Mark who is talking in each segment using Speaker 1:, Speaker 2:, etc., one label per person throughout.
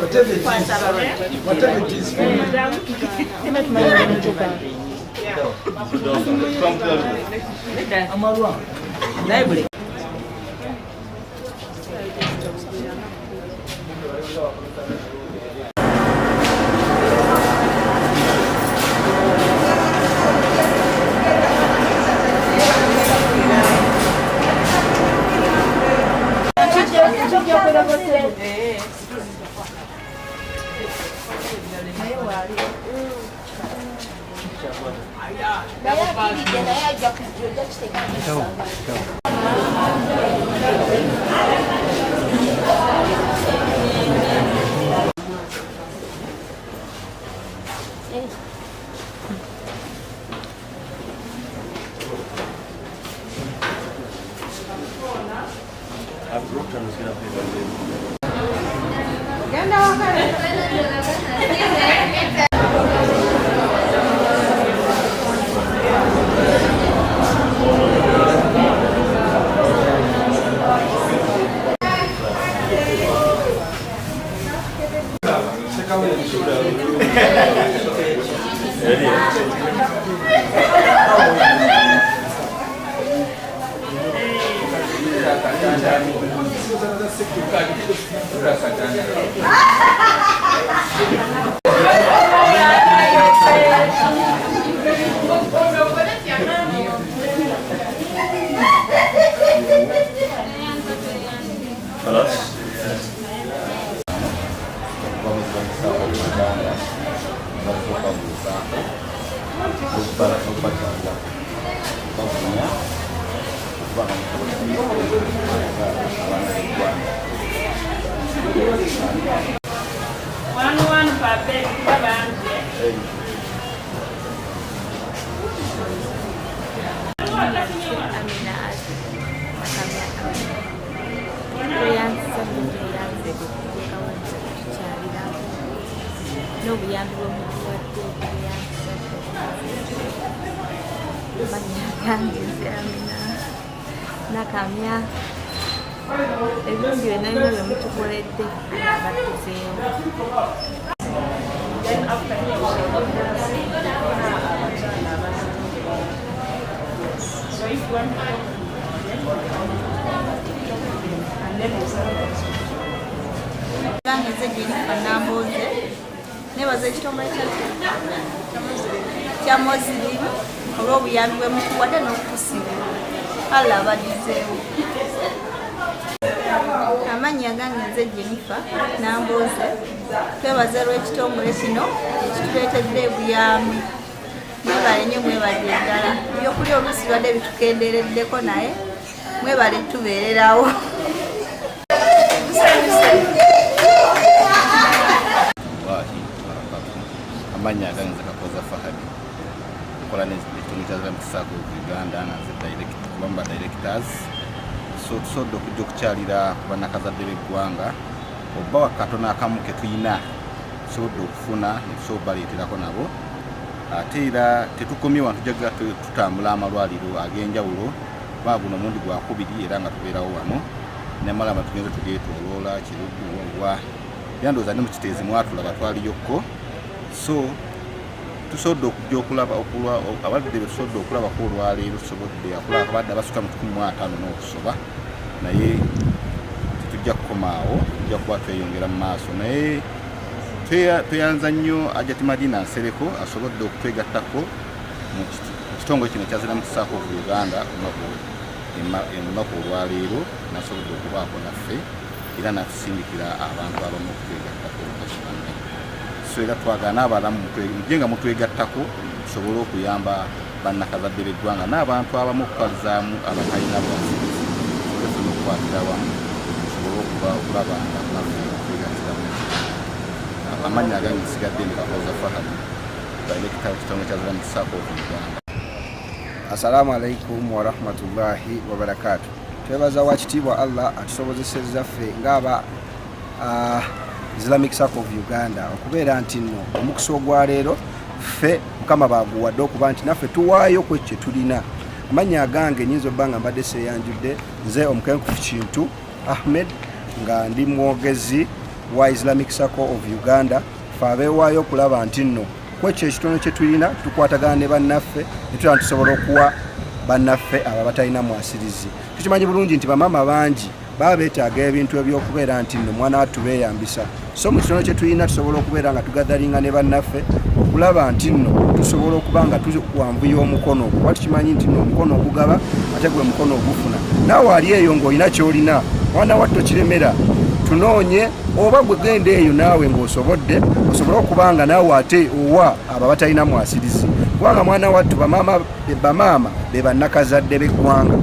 Speaker 1: Whatever it is. Library. Amanya gange nze Jennifer Namboze twebaza lw'ekitongole kino ekituleetedde ebuyambi mwebale nnyo mwebale eddala ebyokulya oluusi badde bitukendereddeko naye mwebale tubeererawo.
Speaker 2: Amanya gange nze Kakoza Fahadi nkola n'ekitongole kya Islamic Circle of Uganda nga nze kubamba directors tusobodde okujja okukyalira ku bannakazadde b'eggwanga oba wakatono akamu ke tulina tusobodde okufuna ne tusobola baleeterako nabo ate era tetukomye wantu jaga tutambula amalwaliro ag'enjawulo kuba guno omundi gwakubiri era nga tubeerawo wano namalaba tugenze tugeetooloola Kirugu wa era ndowooza ne mu Kiteezi mwatulaba twaliyokko so tusobodde okujja okulaba abadde betusobodde okulabako olwaleero tusobodde akulaba abadde abasuka mu 15 n'okusoba naye tetujja kukomaawo tujja kuba tweyongera mu maaso naye tweyanza nnyo Ajati Madina Nsereko asobodde okutwegattako mu kitongole kino kya Islamic Circle of Uganda olunaku olwaleero nasobodde okubaako naffe era natusindikira abantu abamu okutwegattako olukasibanne so era twagala n'abalamu mujenga mutwegattako tusobole okuyamba bannakazadde b'eggwanga n'abantu abamu okutwalizaamu abatalina bwasi okukwatira wamu tusobole okulaba nga naffe okwegattiramu. Amanya gange nsigadde ne Kakoza Fahadi director w'ekitongole kya Islamic Circle of Uganda.
Speaker 3: Assalamu alaikum wa rahmatullahi wa barakatuh. Twebaza wakitiibwa Allah atusobozesezza ffe ng'aba Islamic Circle of Uganda okubeera nti nno omukisa ogwa leero ffe Mukama baaguwadde okuba nti naffe tuwaayo ku kye tulina. Amanya gange nyinza obba nga mbadde seeyanjudde nze omukenkufu Kintu Ahmed nga ndi mwogezi wa Islamic Circle of Uganda fe abeewaayo okulaba nti nno kwekyo ekitono kye tulina tukwatagana ne bannaffe ne tulaba tusobola okuwa bannaffe abo batalina mwasirizi. Tukimanyi bulungi nti bamaama bangi baba beetaaga ebintu ebyokubeera nti nno mwana wattu beeyambisa, so mu kitono kye tulina tusobola okubeera nga tugathalinga ne bannaffe okulaba nti nno tusobola okuba nga tuwanvuya omukono ogwo kuba tukimanyi nti nno omukono ogugaba ate gwe mukono ogufuna. Naawe ali eyo ng'olina ky'olina mwana wattu kiremera tunoonye oba gwe genda eyo naawe ng'osobodde osobole okuba nga naawe ate owa abo batalina mwasirizi, kubanga mwana wattu bamaama be bannakazadde b'eggwanga.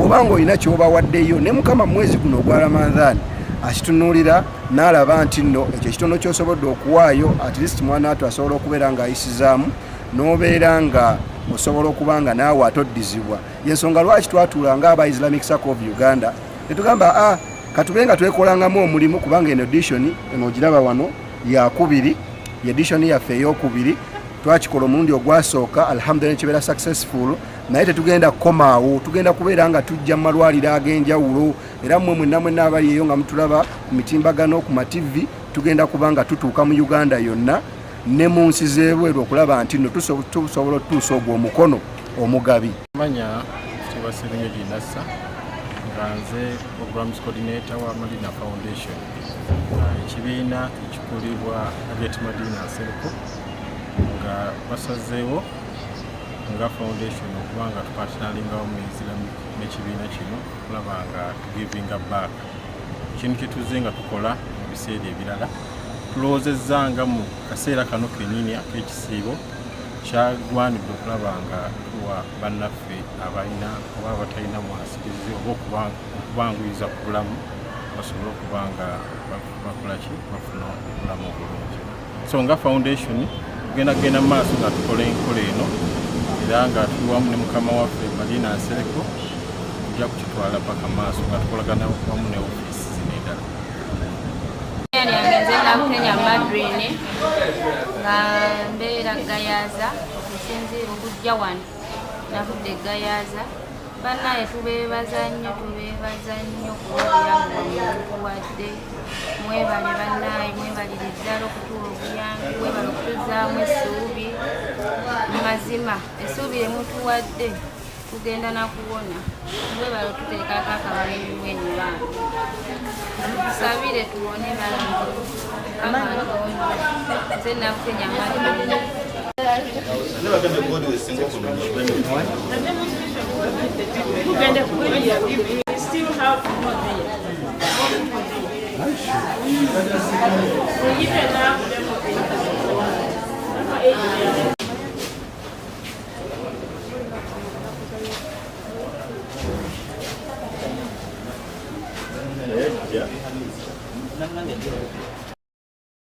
Speaker 3: Obanga olina ky'obawaddeyo ne Mukama mwezi guno ogwa Ramadhaani akitunuulira n'alaba nti nno ekyo ekitono ky'osobodde okuwaayo at least mwana wattu asobola okubeera ng'ayisizaamu n'obeera nga osobola okuba nga naawe atoddizibwa. Y'ensonga lwaki twatuula ng'aba Islamic Circle of Uganda ne tugamba katube nga twekolangamu omulimu, kubanga eno edition eno ogiraba wano yakubiri, edition yaffe ey'okubiri. Twakikola omulundi ogwasooka alhamdulillah kibeera successful, naye tetugenda kukomaawo, tugenda kubeera nga tujja mu malwaliro ag'enjawulo era mmwe mwenna abali eyo nga mutulaba ku mitimbagano ku mativi tugenda kuba nga tutuuka mu Uganda yonna ne mu nsi z'ebweru okulaba nti nno tusobola otutuusa ogwo omukono omugabi.
Speaker 4: Manya Kitiibwa Ginasa nga nze Programs Coordinator wa Madina Foundation, ekibiina ekikulibwa Harriet Madina Nsereko nga basazeewo nga foundation okuba nga tupatinalingawo mu Islamic n'ekibiina kino okulaba nga tugivinga back. Ekintu kye tuzze nga tukola mu biseera ebirala tulowoozezza mu kaseera kano kennyini ak'ekisiibo kyagwanidde okulaba nga tuwa bannaffe abalina oba abatalina mwasirizi oba okubanguyiza ku bulamu basobole okuba nga bakolaki bafuna obulamu obulungi. So nga foundation tugenda mu maaso nga tukola enkola eno era nga tuli wamu ne Mukama waffe Madina Nsereko tujja kukitwala paka maaso nga tukolagana wamu ne ofiisi zino endala.
Speaker 5: Nze Nakenya Madrini nga mbeera Gayaza okusinziira okujja wano navudde Gayaza. Bannaye tubeebaza nnyo kuba obuyambi bwemutuwadde. Mwebale bannaye, mwebalire ddala okutuwa obuyambi, mwebale okutuzaamu essuubi. Mu mazima essuubi lye mutuwadde tugenda nakuwona, mwebale otuteekako akabayiru w'ennyulanyi. Tusabire tuwone balamu nze Nakenya Madrini.
Speaker 2: Yeah.